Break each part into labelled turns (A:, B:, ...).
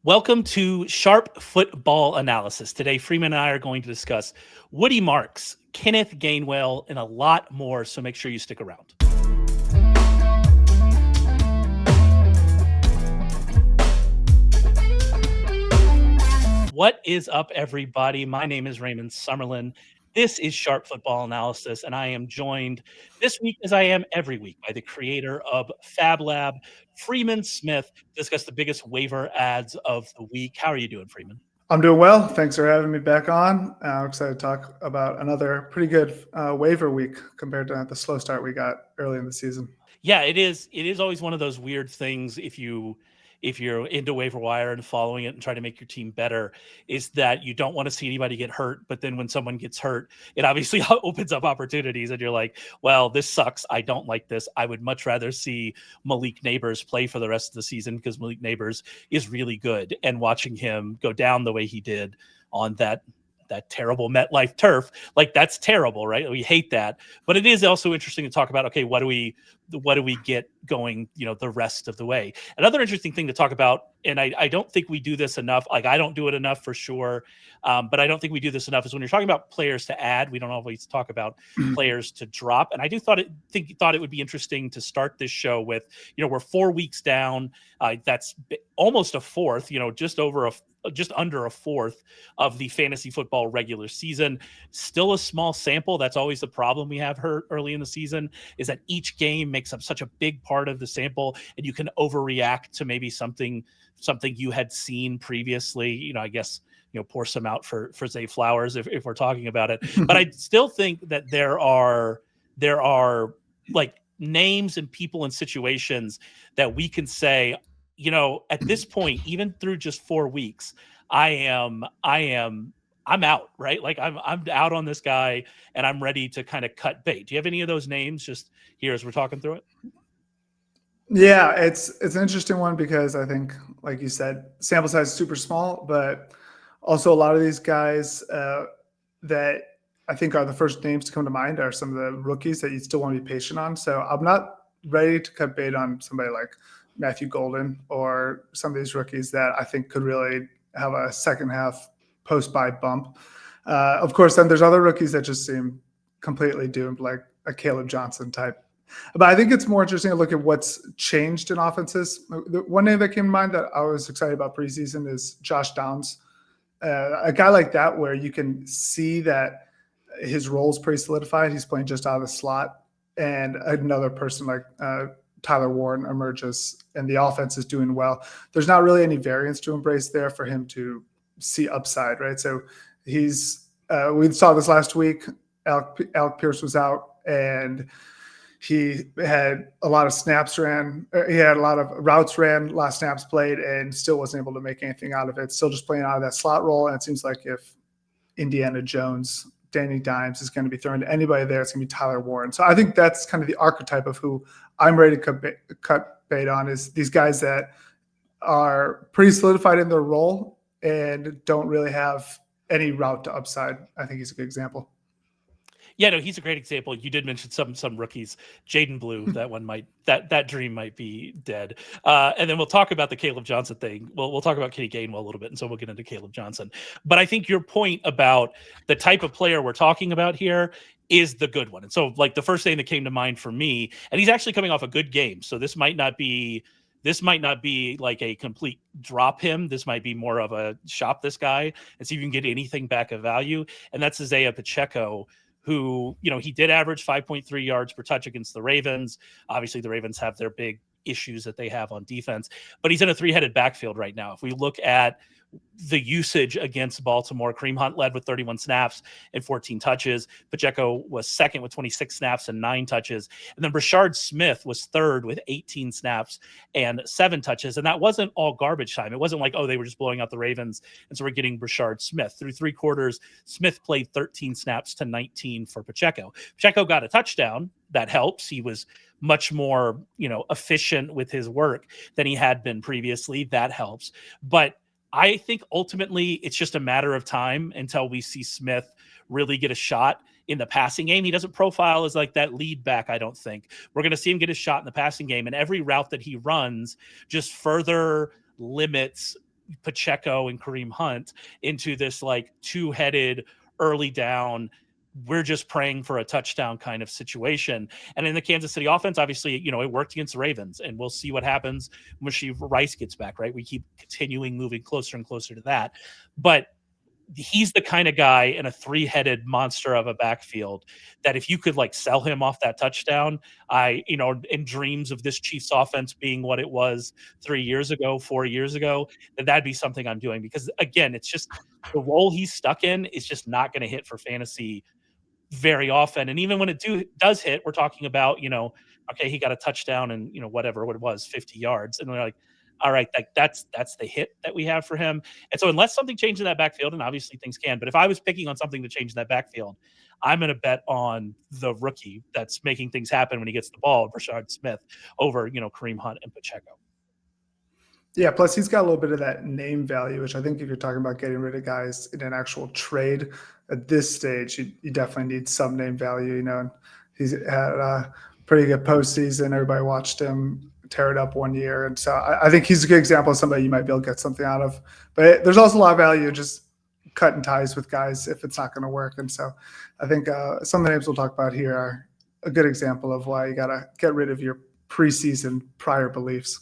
A: Welcome to Sharp Football Analysis. Today, Freeman and I are going to discuss Woody Marks, Kenneth Gainwell, and a lot more, so make sure you stick around. What is up, everybody? My name is Raymond Summerlin. This is Sharp Football Analysis, and I am joined this week, as I am every week, by the creator of FAABLab, Freeman Smith, to discuss the biggest waiver ads of the week. How are you doing, Freeman?
B: I'm doing well. Thanks for having me back on. I'm excited to talk about another pretty good waiver week compared to the slow start we got early in the season.
A: Yeah, it is. It is always one of those weird things if you're into waiver wire and following it and trying to make your team better, is that you don't want to see anybody get hurt. But then when someone gets hurt, it obviously opens up opportunities and you're like, well, this sucks. I don't like this. I would much rather see Malik Nabers play for the rest of the season because Malik Nabers is really good, and watching him go down the way he did on that terrible MetLife turf, like, that's terrible, right? We hate that. But it is also interesting to talk about, okay, what do we get going, the rest of the way? Another interesting thing to talk about, and I don't think we do this enough, like, I don't do it enough for sure, but I don't think we do this enough, is when you're talking about players to add, we don't always talk about players to drop. And I do thought it would be interesting to start this show with, we're 4 weeks down. That's almost a fourth, just under a fourth of the fantasy football regular season. Still a small sample. That's always the problem we have early in the season, is that each game makes up such a big part of the sample, and you can overreact to maybe something you had seen previously. I guess, pour some out for Zay Flowers if we're talking about it. But I still think that there are like names and people and situations that we can say, at this point, even through just 4 weeks, I'm out, right? Like, I'm out on this guy, and I'm ready to kind of cut bait. Do you have any of those names just here as we're talking through it?
B: Yeah, it's an interesting one because I think, like you said, sample size is super small, but also a lot of these guys that I think are the first names to come to mind are some of the rookies that you still want to be patient on. So I'm not ready to cut bait on somebody like Matthew Golden or some of these rookies that I think could really have a second half post-buy bump. Of course, then there's other rookies that just seem completely doomed, like a Caleb Johnson type. But I think it's more interesting to look at what's changed in offenses. The one name that came to mind that I was excited about preseason is Josh Downs. A guy like that where you can see that his role is pretty solidified. He's playing just out of the slot. And another person like Tyler Warren emerges, and the offense is doing well. There's not really any variance to embrace there for him to see upside, right? So we saw this last week. Alec Pierce was out, and he had a lot of snaps ran. He had a lot of routes ran, a lot of snaps played, and still wasn't able to make anything out of it. Still just playing out of that slot role. And it seems like if Indiana Jones, Danny Dimes is going to be thrown to anybody there, it's going to be Tyler Warren. So I think that's kind of the archetype of who I'm ready to cut bait on, is these guys that are pretty solidified in their role and don't really have any route to upside. I think he's a good example.
A: Yeah, no, he's a great example. You did mention some rookies. Jaden Blue, that dream might be dead. And then we'll talk about the Caleb Johnson thing. We'll talk about Kenny Gainwell a little bit, and so we'll get into Caleb Johnson. But I think your point about the type of player we're talking about here is the good one. And so, like, the first thing that came to mind for me, and he's actually coming off a good game, so this might not be like a complete drop him. This might be more of a shop this guy and see if you can get anything back of value. And that's Isaiah Pacheco, who, he did average 5.3 yards per touch against the Ravens. Obviously, the Ravens have their big issues that they have on defense, but he's in a three-headed backfield right now. If we look at the usage against Baltimore, Kareem Hunt led with 31 snaps and 14 touches. Pacheco was second with 26 snaps and 9 touches. And then Brashard Smith was third with 18 snaps and 7 touches. And that wasn't all garbage time. It wasn't like, oh, they were just blowing out the Ravens, and so we're getting Brashard Smith. Through 3 quarters, Smith played 13 snaps to 19 for Pacheco. Pacheco got a touchdown. That helps. He was much more, efficient with his work than he had been previously. That helps. But I think ultimately it's just a matter of time until we see Smith really get a shot in the passing game. He doesn't profile as like that lead back, I don't think. We're going to see him get a shot in the passing game, and every route that he runs just further limits Pacheco and Kareem Hunt into this like two-headed early down, we're just praying for a touchdown kind of situation. And in the Kansas City offense, obviously, it worked against the Ravens, and we'll see what happens when Rice gets back, right? We keep continuing moving closer and closer to that. But he's the kind of guy in a three-headed monster of a backfield that if you could like sell him off that touchdown, in dreams of this Chiefs offense being what it was 3 years ago, 4 years ago, that'd be something I'm doing, because again, it's just the role he's stuck in is just not going to hit for fantasy very often. And even when it does hit, we're talking about, okay, he got a touchdown and, whatever what it was, 50 yards. And we're like, all right, like that's the hit that we have for him. And so unless something changes in that backfield, and obviously things can, but if I was picking on something to change in that backfield, I'm going to bet on the rookie that's making things happen when he gets the ball, Rashard Smith, over, Kareem Hunt and Pacheco.
B: Yeah, plus he's got a little bit of that name value, which I think if you're talking about getting rid of guys in an actual trade at this stage, you definitely need some name value, and he's had a pretty good postseason. Everybody watched him tear it up one year. And so I think he's a good example of somebody you might be able to get something out of. But there's also a lot of value just cutting ties with guys if it's not going to work. And so I think some of the names we'll talk about here are a good example of why you got to get rid of your preseason prior beliefs.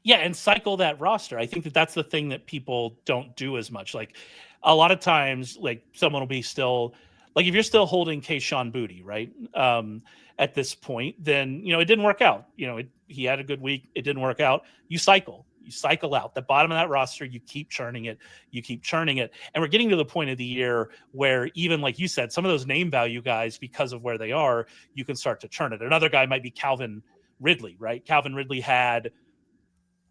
A: Yeah, and cycle that roster. I think that's the thing that people don't do as much. Like a lot of times, like someone will be still, like if you're still holding Kayshon Boutte, right? At this point, then, it didn't work out. He had a good week. It didn't work out. You cycle out the bottom of that roster. You keep churning it. And we're getting to the point of the year where even like you said, some of those name value guys, because of where they are, you can start to churn it. Another guy might be Calvin Ridley, right? Calvin Ridley had,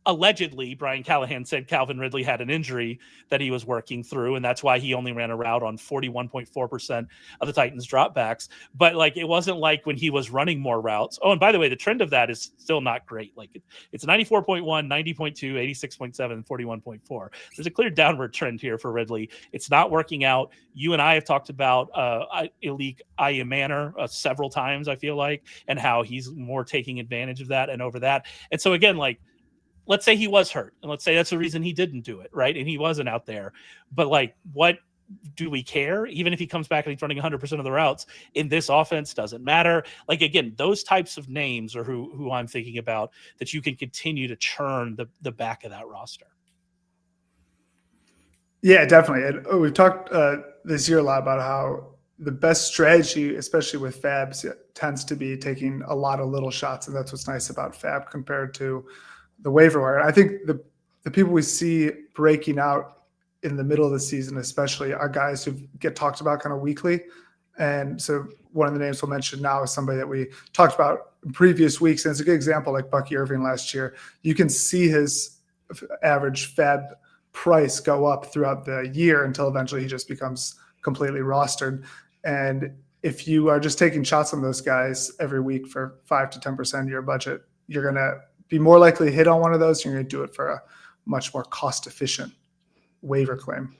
A: allegedly, Brian Callahan said Calvin Ridley had an injury that he was working through, and that's why he only ran a route on 41.4% of the Titans dropbacks. But like, it wasn't like when he was running more routes. Oh, and by the way, the trend of that is still not great. Like it's 94.1, 90.2, 86.7, and 41.4. There's a clear downward trend here for Ridley. It's not working out. You and I have talked about Malik Nabers several times, I feel like, and how he's more taking advantage of that and over that. And so again, like, let's say he was hurt, and let's say that's the reason he didn't do it, right? And he wasn't out there. But like, what do we care? Even if he comes back and he's running 100% of the routes in this offense, doesn't matter. Like, again, those types of names are who I'm thinking about, that you can continue to churn the back of that roster.
B: Yeah, definitely. And we've talked this year a lot about how the best strategy, especially with FAABs, tends to be taking a lot of little shots. And that's what's nice about FAAB compared to the waiver wire. I think the people we see breaking out in the middle of the season, especially, are guys who get talked about kind of weekly. And so one of the names we'll mention now is somebody that we talked about in previous weeks. And it's a good example, like Bucky Irving last year. You can see his average FAAB price go up throughout the year until eventually he just becomes completely rostered. And if you are just taking shots on those guys every week for 5 to 10% of your budget, you're going to be more likely to hit on one of those. You're going to do it for a much more cost-efficient waiver claim.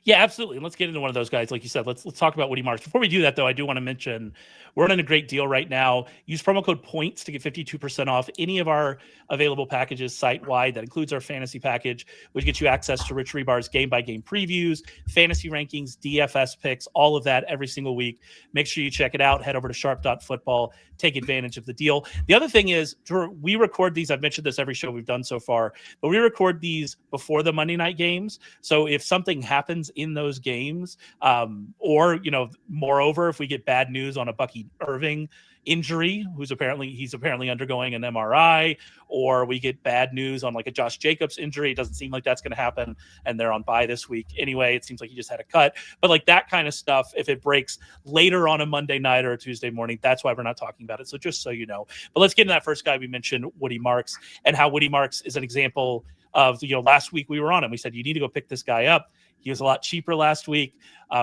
A: Yeah, absolutely. And let's get into one of those guys. Like you said, let's talk about Woody Marks. Before we do that, though, I do want to mention we're running a great deal right now. Use promo code POINTS to get 52% off any of our available packages site-wide. That includes our fantasy package, which gets you access to Rich Rebar's game-by-game previews, fantasy rankings, DFS picks, all of that every single week. Make sure you check it out. Head over to sharp.football. Take advantage of the deal. The other thing is, we record these. I've mentioned this every show we've done so far, but we record these before the Monday night games. So if something happens in those games, or, moreover, if we get bad news on a Bucky Irving injury, he's apparently undergoing an MRI, or we get bad news on like a Josh Jacobs injury. It doesn't seem like that's going to happen, and they're on bye this week anyway. It seems like he just had a cut, but like that kind of stuff, if it breaks later on a Monday night or a Tuesday morning, that's why we're not talking about it. So just so you know. But let's get into that first guy we mentioned, Woody Marks, and how Woody Marks is an example of, last week we were on him. We said, you need to go pick this guy up. He was a lot cheaper last week.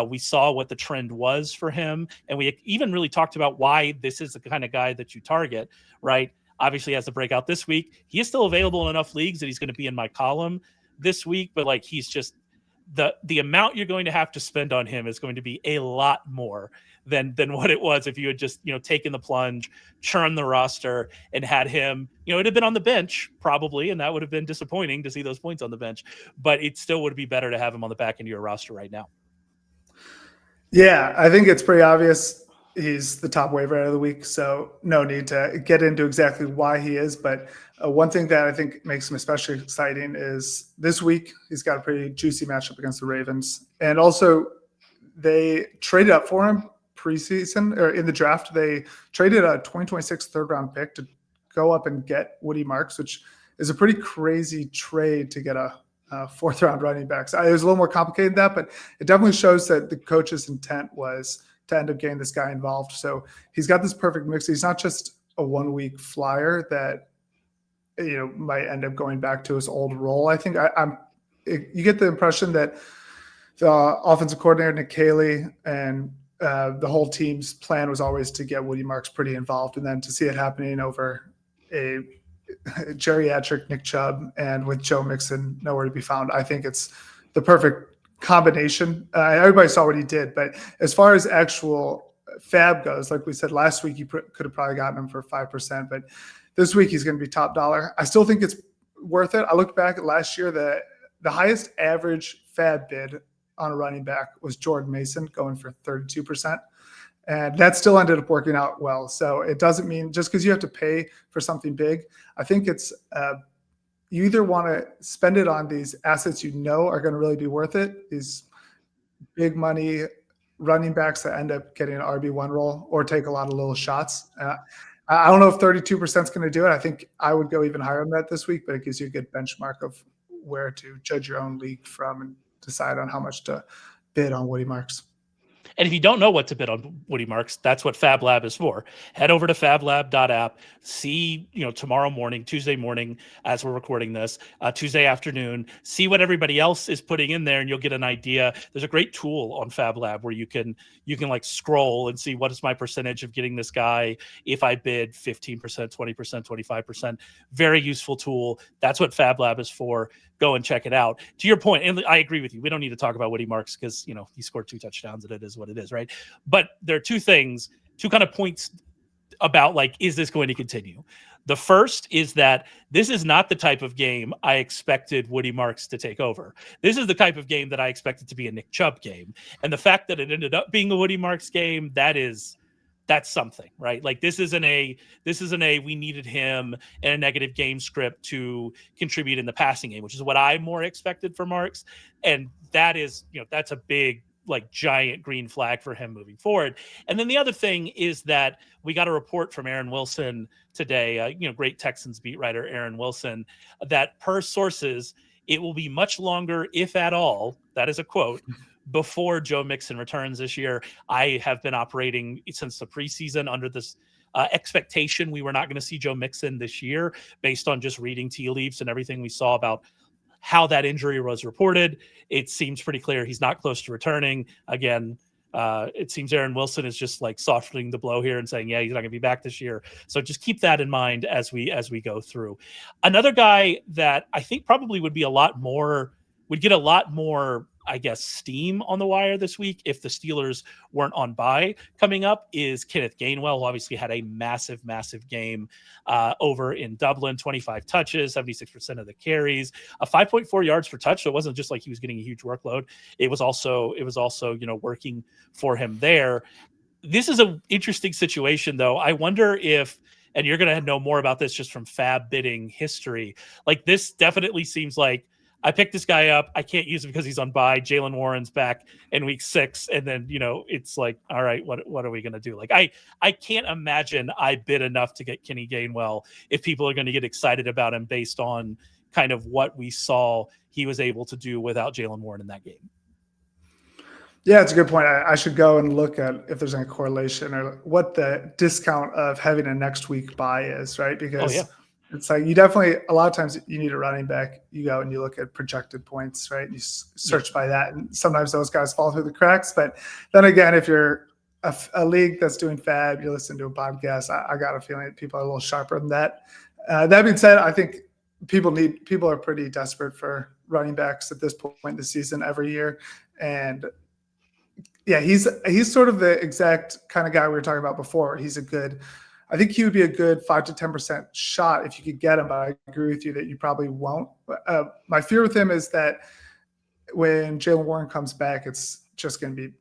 A: We saw what the trend was for him. And we even really talked about why this is the kind of guy that you target, right? Obviously, he has the breakout this week. He is still available in enough leagues that he's going to be in my column this week. But like, he's just the amount you're going to have to spend on him is going to be a lot more than what it was if you had just, taken the plunge, churned the roster, and had him, it'd have been on the bench probably, and that would have been disappointing to see those points on the bench, but it still would be better to have him on the back end of your roster right now.
B: Yeah, I think it's pretty obvious he's the top waiver out of the week, so no need to get into exactly why he is. But one thing that I think makes him especially exciting is this week he's got a pretty juicy matchup against the Ravens. And also they traded up for him preseason, or in the draft. They traded a 2026 third-round pick to go up and get Woody Marks, which is a pretty crazy trade to get a fourth-round running back. So it was a little more complicated than that, but it definitely shows that the coach's intent was to end up getting this guy involved. So he's got this perfect mix. He's not just a 1 week flyer that might end up going back to his old role. I think you get the impression that the offensive coordinator Nick Caley and the whole team's plan was always to get Woody Marks pretty involved, and then to see it happening over a geriatric Nick Chubb and with Joe Mixon nowhere to be found, I think it's the perfect combination. Everybody saw what he did, but as far as actual FAAB goes, like we said last week, you could have probably gotten him for 5%, but this week he's going to be top dollar. I still think it's worth it. I looked back at last year, the highest average FAAB bid on a running back was Jordan Mason, going for 32%. And that still ended up working out well. So it doesn't mean just because you have to pay for something big. I think it's you either want to spend it on these assets are going to really be worth it, these big money running backs that end up getting an RB1 role, or take a lot of little shots. I don't know if 32% is going to do it. I think I would go even higher than that this week, but it gives you a good benchmark of where to judge your own league from and decide on how much to bid on Woody Marks.
A: And if you don't know what to bid on Woody Marks, that's what FAABLab is for. Head over to FAABLab.app. See, tomorrow morning, Tuesday morning, as we're recording this, Tuesday afternoon, see what everybody else is putting in there, and you'll get an idea. There's a great tool on FAABLab where you can like scroll and see what is my percentage of getting this guy if I bid 15%, 20%, 25%. Very useful tool. That's what FAABLab is for. Go and check it out. To your point, and I agree with you, we don't need to talk about Woody Marks because he scored 2 touchdowns and it is what it is, right? But there are two kind of points about, like, is this going to continue? The first is that this is not the type of game I expected Woody Marks to take over. This is the type of game that I expected to be a Nick Chubb game. And the fact that it ended up being a Woody Marks game, that's something, right? Like this isn't a we needed him in a negative game script to contribute in the passing game, which is what I more expected for Marks. And that is, that's a big, like, giant green flag for him moving forward. And then the other thing is that we got a report from Aaron Wilson today, great Texans beat writer Aaron Wilson, that per sources, it will be much longer, if at all, that is a quote, before Joe Mixon returns this year. I have been operating since the preseason under this expectation we were not going to see Joe Mixon this year, based on just reading tea leaves and everything we saw about how that injury was reported. It seems pretty clear he's not close to returning. Again, it seems Aaron Wilson is just like softening the blow here and saying, yeah, he's not going to be back this year. So just keep that in mind as we go through. Another guy that I think probably would get a lot more, I guess, steam on the wire this week if the Steelers weren't on bye coming up is Kenneth Gainwell, who obviously had a massive game over in Dublin, 25 touches, 76% of the carries, 5.4 yards per touch. So it wasn't just like he was getting a huge workload. It was also, working for him there. This is an interesting situation, though. I wonder if, and you're going to know more about this just from FAAB bidding history, like this definitely seems like, I picked this guy up. I can't use him because he's on bye. Jalen Warren's back in week 6. And then, it's like, all right, what are we going to do? Like, I can't imagine I bid enough to get Kenny Gainwell if people are going to get excited about him based on kind of what we saw he was able to do without Jalen Warren in that game.
B: Yeah, it's a good point. I should go and look at if there's any correlation or what the discount of having a next week bye is, right? Because it's like you definitely, a lot of times you need a running back. You go and you look at projected points, right? You search by that. And sometimes those guys fall through the cracks. But then again, if you're a league that's doing FAAB, you listen to a podcast, I got a feeling that people are a little sharper than that. That being said, I think people are pretty desperate for running backs at this point in the season every year. And yeah, he's sort of the exact kind of guy we were talking about before. I think he would be a good 5 to 10% shot if you could get him, but I agree with you that you probably won't. My fear with him is that when Jaylen Warren comes back, it's just going to be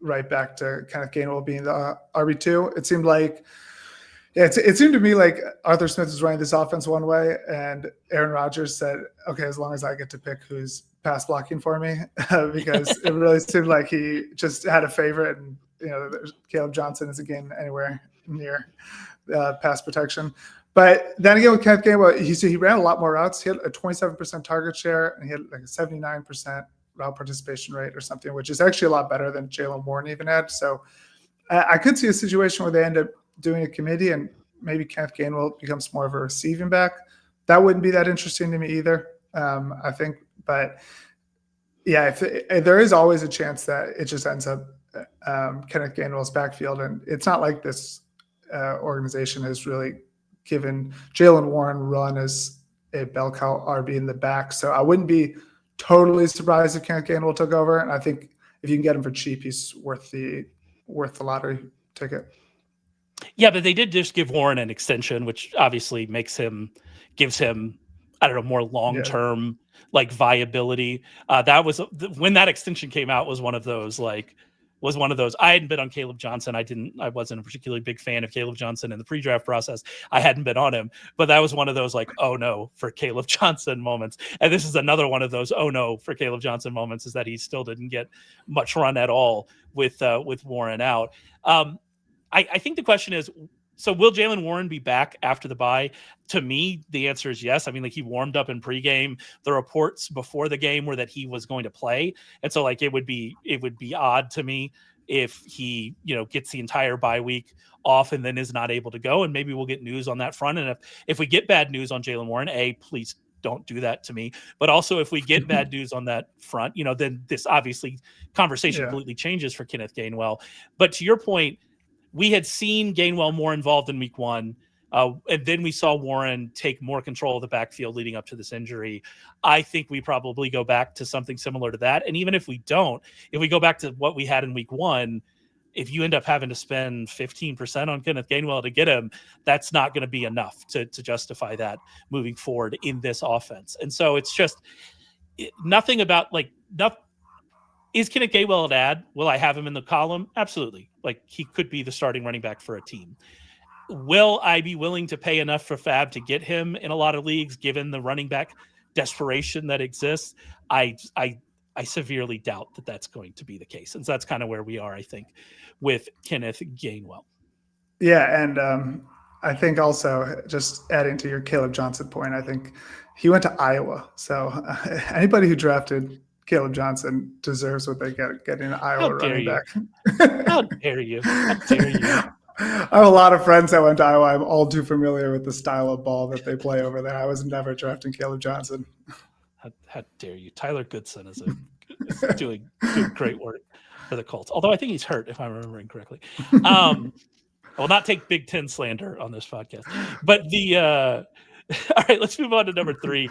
B: right back to Kenneth Gainwell being the RB2. It seemed like, it seemed to me like Arthur Smith was running this offense one way, and Aaron Rodgers said, okay, as long as I get to pick who's pass blocking for me, because it really seemed like he just had a favorite, and Caleb Johnson isn't getting anywhere near pass protection. But then again with Kenneth Gainwell, he ran a lot more routes. He had a 27% target share, and he had like a 79% route participation rate or something, which is actually a lot better than Jaylen Warren even had. So I could see a situation where they end up doing a committee and maybe Kenneth Gainwell becomes more of a receiving back. That wouldn't be that interesting to me either, I think. But yeah, if there is always a chance that it just ends up Kenneth Gainwell's backfield. And it's not like this organization has really given Jaylen Warren run as a bell cow RB in the back. So I wouldn't be totally surprised if Kenneth Gainwell took over. And I think if you can get him for cheap, he's worth the lottery ticket.
A: Yeah, but they did just give Warren an extension, which obviously gives him, I don't know, more long-term like viability. That was when that extension came out was one of those. I hadn't been on Caleb Johnson. I wasn't a particularly big fan of Caleb Johnson in the pre-draft process. I hadn't been on him, but that was one of those like, oh no, for Caleb Johnson moments. And this is another one of those, oh no, for Caleb Johnson moments, is that he still didn't get much run at all with Warren out. I think the question is, so will Jaylen Warren be back after the bye? To me, the answer is yes. I mean, like, he warmed up in pregame. The reports before the game were that he was going to play. And so like, it would be odd to me if he, gets the entire bye week off and then is not able to go. And maybe we'll get news on that front. And if we get bad news on Jaylen Warren, please don't do that to me. But also if we get bad news on that front, then this obviously conversation completely changes for Kenneth Gainwell. But to your point, we had seen Gainwell more involved in week one, and then we saw Warren take more control of the backfield leading up to this injury. I think we probably go back to something similar to that. And even if we don't, if we go back to what we had in week one, if you end up having to spend 15% on Kenneth Gainwell to get him, that's not going to be enough to justify that moving forward in this offense. And so it's just nothing about nothing. Is Kenneth Gainwell an ad? Will I have him in the column? Absolutely. Like, he could be the starting running back for a team. Will I be willing to pay enough for FAAB to get him in a lot of leagues, given the running back desperation that exists? I severely doubt that that's going to be the case. And so that's kind of where we are, I think, with Kenneth Gainwell.
B: Yeah, and I think also, just adding to your Caleb Johnson point, I think he went to Iowa. So anybody who drafted Caleb Johnson deserves what they get getting an Iowa running back.
A: How dare you? How dare you?
B: I have a lot of friends that went to Iowa. I'm all too familiar with the style of ball that they play over there. I was never drafting Caleb Johnson.
A: How dare you? Tyler Goodson is doing great work for the Colts. Although I think he's hurt, if I'm remembering correctly. I will not take Big Ten slander on this podcast. But all right, let's move on to number 3.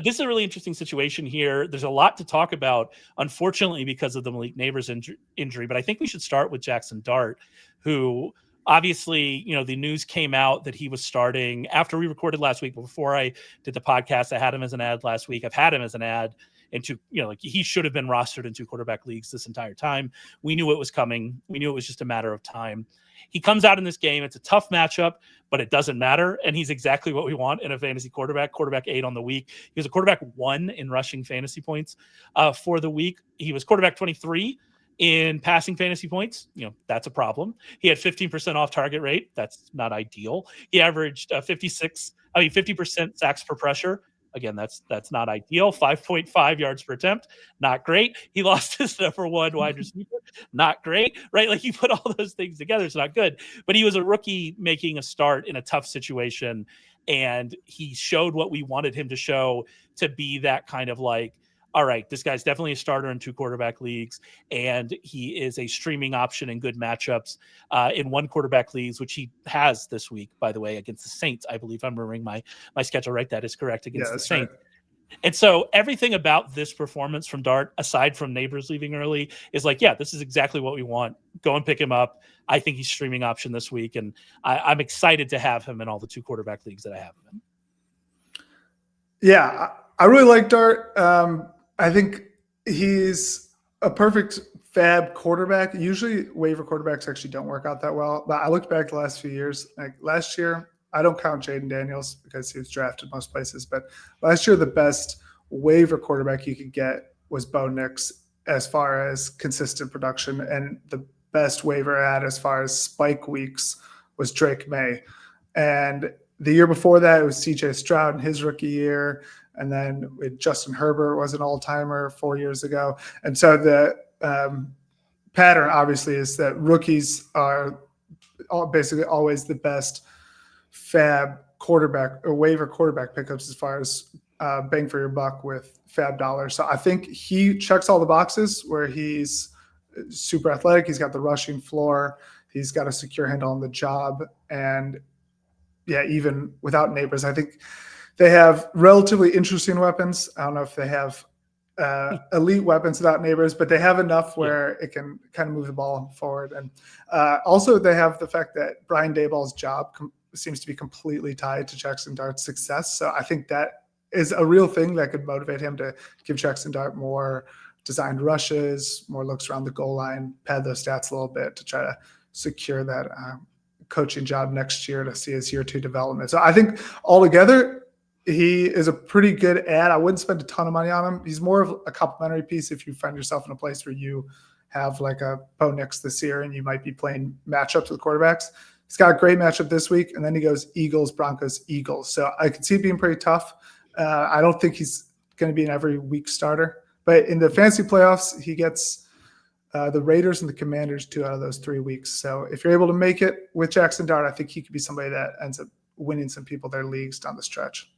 A: This is a really interesting situation here. There's a lot to talk about, unfortunately, because of the Malik Nabers injury. But I think we should start with Jaxson Dart, who obviously, the news came out that he was starting after we recorded last week. But before I did the podcast, I had him as an ad last week. I've had him as an ad into, he should have been rostered in 2 quarterback leagues this entire time. We knew it was coming. We knew it was just a matter of time. He comes out in this game. It's a tough matchup, but it doesn't matter. And he's exactly what we want in a fantasy quarterback 8 on the week. He was a quarterback 1 in rushing fantasy points for the week. He was quarterback 23 in passing fantasy points. That's a problem. He had 15% off target rate. That's not ideal. He averaged 50% sacks per pressure. Again, that's not ideal. 5.5 yards per attempt, not great. He lost his number 1 wide receiver, not great, right? Like, you put all those things together, it's not good. But he was a rookie making a start in a tough situation, and he showed what we wanted him to show, to be that kind of like, all right, this guy's definitely a starter in 2 quarterback leagues, and he is a streaming option in good matchups in 1 quarterback leagues, which he has this week, by the way, against the Saints. I believe I'm remembering my schedule right. That is correct, against the Saints. And so everything about this performance from Dart, aside from Nabers leaving early, is like, yeah, this is exactly what we want. Go and pick him up. I think he's streaming option this week, and I'm excited to have him in all the 2 quarterback leagues that I have him in.
B: Yeah, I really like Dart. I think he's a perfect FAAB quarterback. Usually waiver quarterbacks actually don't work out that well, but I looked back the last few years. Like last year, I don't count Jaden Daniels because he was drafted most places, but last year the best waiver quarterback you could get was Boutte as far as consistent production, and the best waiver ad as far as spike weeks was Drake May. And the year before that, it was CJ Stroud in his rookie year. And then Justin Herbert was an all-timer 4 years ago. And so the pattern, obviously, is that rookies are basically always the best FAAB quarterback or waiver quarterback pickups as far as bang for your buck with FAAB dollars. So I think he checks all the boxes where he's super athletic. He's got the rushing floor. He's got a secure handle on the job. And yeah, even without Nabers, I think they have relatively interesting weapons. I don't know if they have elite weapons without Nabers, but they have enough where it can kind of move the ball forward. And also they have the fact that Brian Daboll's job seems to be completely tied to Jaxson Dart's success. So I think that is a real thing that could motivate him to give Jaxson Dart more designed rushes, more looks around the goal line, pad those stats a little bit to try to secure that coaching job next year to see his year 2 development. So I think altogether, he is a pretty good ad. I wouldn't spend a ton of money on him. He's more of a complementary piece if you find yourself in a place where you have like a Boutte this year and you might be playing matchups with quarterbacks. He's got a great matchup this week, and then he goes Eagles, Broncos, Eagles. So I could see it being pretty tough. I don't think he's going to be an every week starter. But in the fantasy playoffs, he gets the Raiders and the Commanders 2 out of those 3 weeks. So if you're able to make it with Jaxson Dart, I think he could be somebody that ends up winning some people their leagues down the stretch.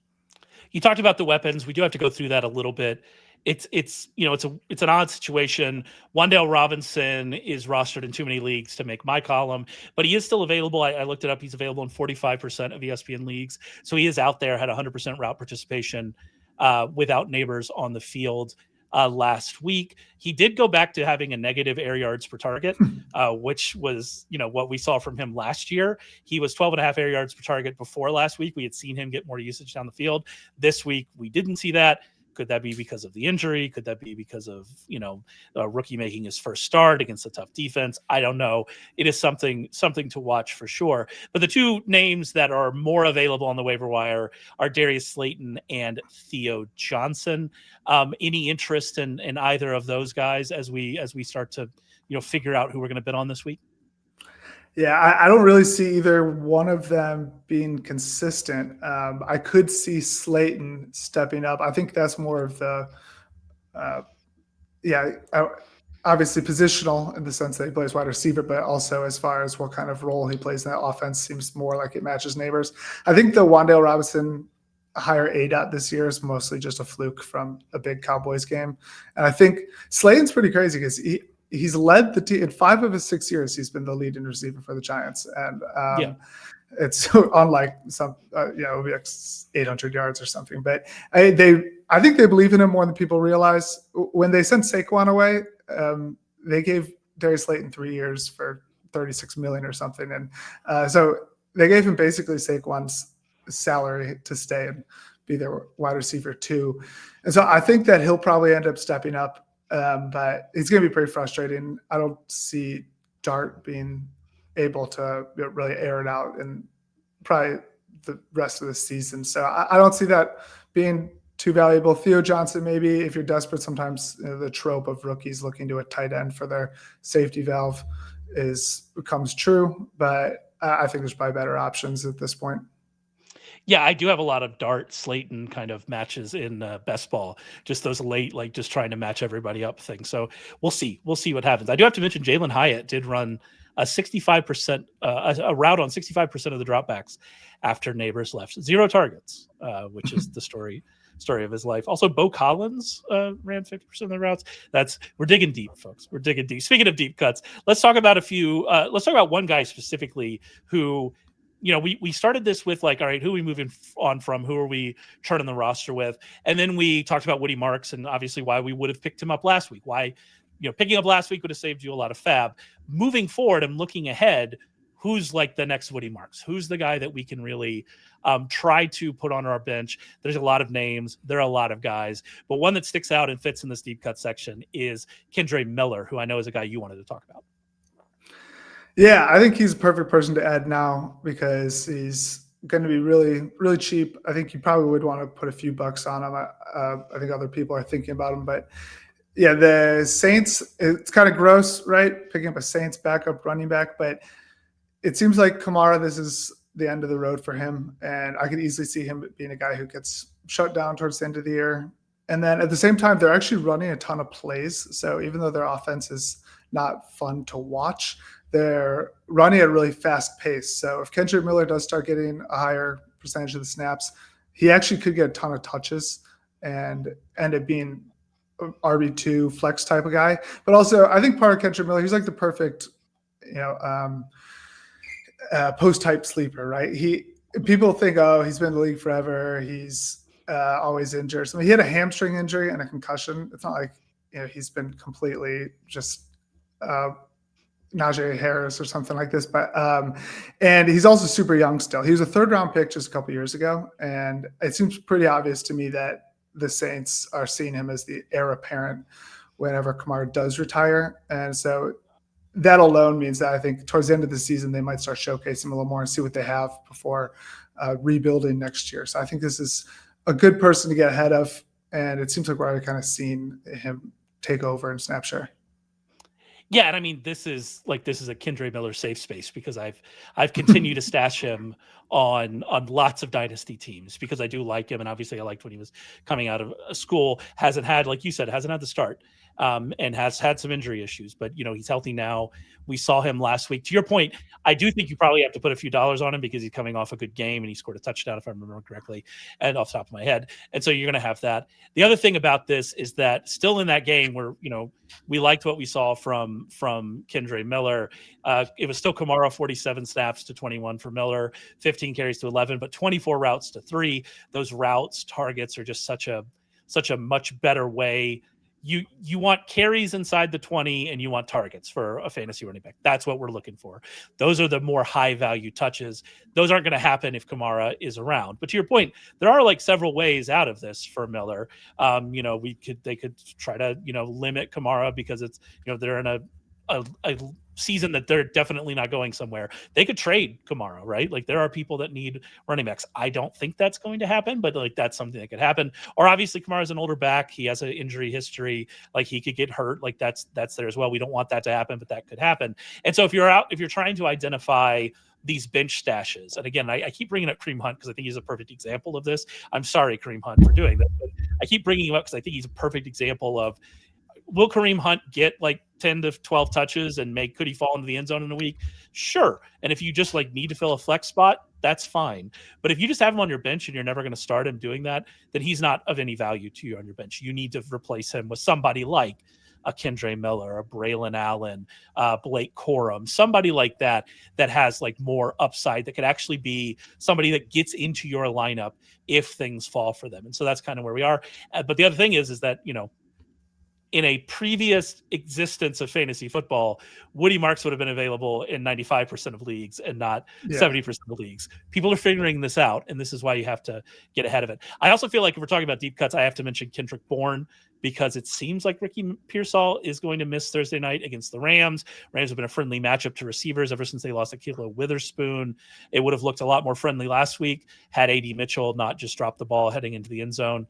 A: You talked about the weapons. We do have to go through that a little bit. It's an odd situation. Wan'Dale Robinson is rostered in too many leagues to make my column, but he is still available. I looked it up. He's available in 45% of ESPN leagues. So he is out there, had 100% route participation without Nabers on the field last week. He did go back to having a negative air yards per target, which was, what we saw from him last year. He was 12.5 air yards per target before last week. We had seen him get more usage down the field. This week, we didn't see that. Could that be because of the injury? Could that be because of, a rookie making his first start against a tough defense? I don't know. It is something to watch for sure. But the 2 names that are more available on the waiver wire are Darius Slayton and Theo Johnson. Any interest in either of those guys as we start to, figure out who we're going to bid on this week?
B: Yeah, I don't really see either one of them being consistent. I could see Slayton stepping up. I think that's more of the, obviously positional in the sense that he plays wide receiver, but also as far as what kind of role he plays in that offense seems more like it matches Nabers. I think the Wan'Dale Robinson higher ADOT this year is mostly just a fluke from a big Cowboys game. And I think Slayton's pretty crazy because he's led the team in 5 of his 6 years. He's been the leading receiver for the Giants. And it's unlike some, it'll be like 800 yards or something. But I think they believe in him more than people realize. When they sent Saquon away, they gave Darius Slayton 3 years for $36 million or something. And so they gave him basically Saquon's salary to stay and be their wide receiver too. And so I think that he'll probably end up stepping up. But it's going to be pretty frustrating. I don't see Dart being able to really air it out in probably the rest of the season. So I don't see that being too valuable. Theo Johnson, maybe if you're desperate, sometimes the trope of rookies looking to a tight end for their safety valve becomes true. But I think there's probably better options at this point.
A: Yeah, I do have a lot of Dart Slayton kind of matches in best ball, just those late, like just trying to match everybody up things. So we'll see what happens. I do have to mention Jalen Hyatt did run a 65%, a route on 65% of the dropbacks after Nabers left. 0 targets, which is the story of his life. Also, Bo Collins ran 50% of the routes. We're digging deep, folks. We're digging deep. Speaking of deep cuts, let's talk about let's talk about one guy specifically who we started this with like, all right, who are we moving on from? Who are we turning the roster with? And then we talked about Woody Marks and obviously why we would have picked him up last week. Why, picking up last week would have saved you a lot of fab. Moving forward and looking ahead, who's like the next Woody Marks? Who's the guy that we can really try to put on our bench? There's a lot of names. There are a lot of guys. But one that sticks out and fits in this deep cut section is Kendre Miller, who I know is a guy you wanted to talk about.
B: Yeah, I think he's a perfect person to add now because he's going to be really, really cheap. I think you probably would want to put a few bucks on him. I think other people are thinking about him. But yeah, the Saints, it's kind of gross, right? Picking up a Saints backup running back. But it seems like Kamara, this is the end of the road for him. And I could easily see him being a guy who gets shut down towards the end of the year. And then at the same time, they're actually running a ton of plays. So even though their offense is not fun to watch, they're running at a really fast pace. So if Kendre Miller does start getting a higher percentage of the snaps, he actually could get a ton of touches and end up being RB2 flex type of guy. But also, I think part of Kendre Miller, he's like the perfect, post type sleeper, right? People think, oh, he's been in the league forever. He's always injured. So he had a hamstring injury and a concussion. It's not like he's been completely just Najee Harris or something like this, but and he's also super young still. He was a 3rd round pick just a couple years ago, and it seems pretty obvious to me that the Saints are seeing him as the heir apparent whenever Kamara does retire, and so that alone means that I think towards the end of the season they might start showcasing him a little more and see what they have before rebuilding next year. So I think this is a good person to get ahead of, and it seems like we're already kind of seeing him take over in snap share.
A: Yeah, and I mean this is a Kendre Miller safe space because I've continued to stash him on lots of dynasty teams because I do like him, and obviously I liked when he was coming out of school. Hasn't had, like you said, hasn't had the start, and has had some injury issues, but he's healthy now. We saw him last week. To your point, I do think you probably have to put a few dollars on him because he's coming off a good game and he scored a touchdown, if I remember correctly, and off the top of my head. And so you're going to have that. The other thing about this is that still in that game where, we liked what we saw from Kendre Miller. It was still Kamara, 47 snaps to 21 for Miller, 15 carries to 11, but 24 routes to 3. Those routes targets are just such a much better way. You want carries inside the 20 and you want targets for a fantasy running back. That's what we're looking for. Those are the more high value touches. Those aren't going to happen if Kamara is around. But to your point, there are like several ways out of this for Miller. They could try to, limit Kamara because it's, they're in a season that they're definitely not going somewhere. They could trade Kamara, right? Like there are people that need running backs. I don't think that's going to happen, but like that's something that could happen. Or obviously Kamara's an older back. He has an injury history. Like he could get hurt. Like that's there as well. We don't want that to happen, but that could happen. And so if you're trying to identify these bench stashes, and again, I keep bringing up Kareem Hunt because I think he's a perfect example of this. I'm sorry, Kareem Hunt, for doing that, but I keep bringing him up because I think he's a perfect example of, will Kareem Hunt get like 10 to 12 touches and could he fall into the end zone in a week? Sure. And if you just like need to fill a flex spot, that's fine. But if you just have him on your bench and you're never going to start him doing that, then he's not of any value to you on your bench. You need to replace him with somebody like a Kendre Miller, a Braylon Allen, Blake Corum, somebody like that has like more upside that could actually be somebody that gets into your lineup if things fall for them. And so that's kind of where we are. But the other thing is that, in a previous existence of fantasy football, Woody Marks would have been available in 95% of leagues and not 70% of leagues. People are figuring this out, and this is why you have to get ahead of it. I also feel like if we're talking about deep cuts, I have to mention Kendrick Bourne because it seems like Ricky Pearsall is going to miss Thursday night against the Rams. Rams have been a friendly matchup to receivers ever since they lost Ahkello Witherspoon. It would have looked a lot more friendly last week had A.D. Mitchell not just dropped the ball heading into the end zone.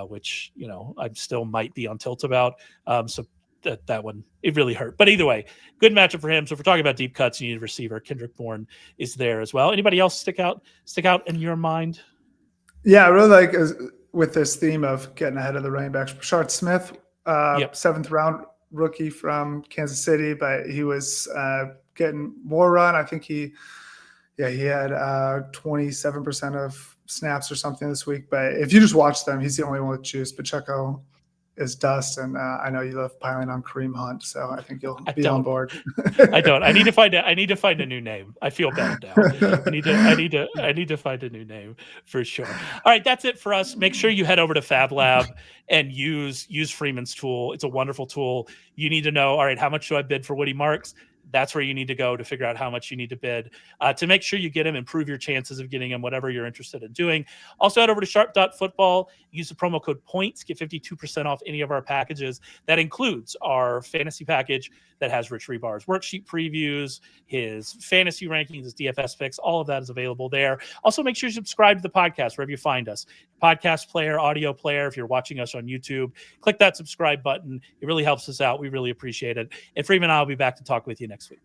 A: Which, I still might be on tilt about. So that one, it really hurt. But either way, good matchup for him. So if we're talking about deep cuts, you need a receiver. Kendrick Bourne is there as well. Anybody else stick out in your mind?
B: Yeah, I really like with this theme of getting ahead of the running backs. Rashard Smith, 7th round rookie from Kansas City, but he was getting more run. I think he had 27% of snaps or something this week. But if you just watch them, he's the only one with juice. Pacheco is dust, and I know you love piling on Kareem Hunt, so I think you'll be on board.
A: I don't. I need to find a new name. I feel bad now. I need to find a new name for sure. All right, that's it for us. Make sure you head over to FAABLab and use Freeman's tool. It's a wonderful tool. You need to know, all right, how much do I bid for Woody Marks? That's where you need to go to figure out how much you need to bid to make sure you get him, improve your chances of getting him, whatever you're interested in doing. Also, head over to sharp.football, use the promo code POINTS, get 52% off any of our packages. That includes our fantasy package that has Rich Rebar's worksheet previews, his fantasy rankings, his DFS picks. All of that is available there. Also, make sure you subscribe to the podcast wherever you find us. Podcast player, audio player, if you're watching us on YouTube, click that subscribe button. It really helps us out. We really appreciate it. And Freeman and I will be back to talk with you next week.